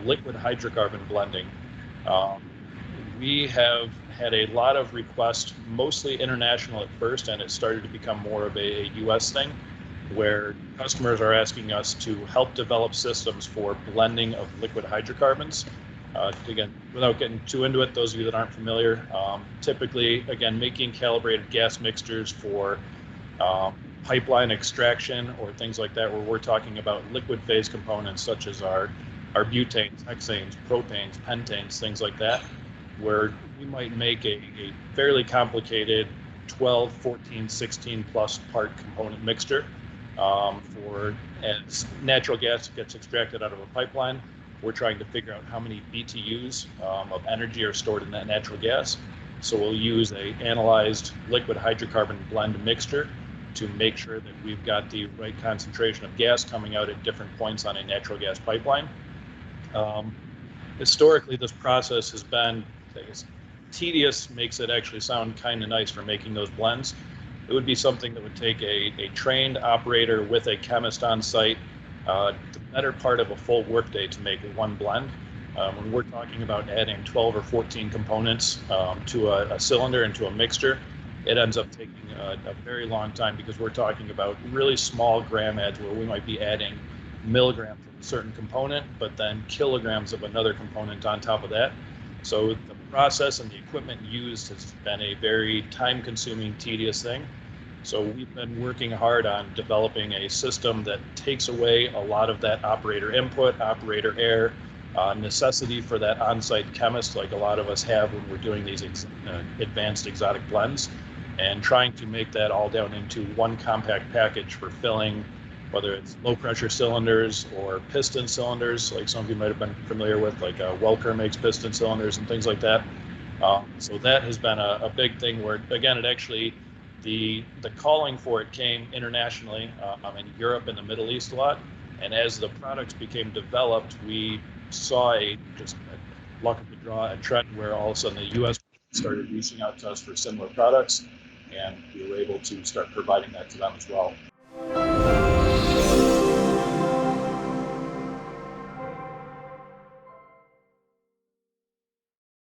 liquid hydrocarbon blending. Um, we have had a lot of requests, mostly international at first, and it started to become more of a US thing, where customers are asking us to help develop systems for blending of liquid hydrocarbons. Again, without getting too into it, those of you that aren't familiar, typically, again, making calibrated gas mixtures for pipeline extraction or things like that, where we're talking about liquid phase components such as our butanes, hexanes, propanes, pentanes, things like that, where we might make a fairly complicated 12, 14, 16 plus part component mixture for as natural gas gets extracted out of a pipeline. We're trying to figure out how many BTUs of energy are stored in that natural gas. So we'll use a analyzed liquid hydrocarbon blend mixture to make sure that we've got the right concentration of gas coming out at different points on a natural gas pipeline. Historically, this process has been, I guess, tedious, makes it actually sound kind of nice for making those blends. It would be something that would take a trained operator with a chemist on site the better part of a full workday to make one blend. When we're talking about adding 12 or 14 components to a cylinder and to a mixture, it ends up taking a very long time, because we're talking about really small gram adds where we might be adding milligrams of a certain component, but then kilograms of another component on top of that. So the process and the equipment used has been a very time-consuming, tedious thing. So we've been working hard on developing a system that takes away a lot of that operator input, operator error, necessity for that on-site chemist like a lot of us have when we're doing these advanced exotic blends, and trying to make that all down into one compact package for filling, whether it's low pressure cylinders or piston cylinders, like some of you might have been familiar with, like Weldcoa makes piston cylinders and things like that. So that has been a big thing where, again, it actually, the calling for it came internationally in Europe and the Middle East a lot. And as the products became developed, we saw just luck of the draw, a trend where all of a sudden the US started reaching out to us for similar products, and we were able to start providing that to them as well.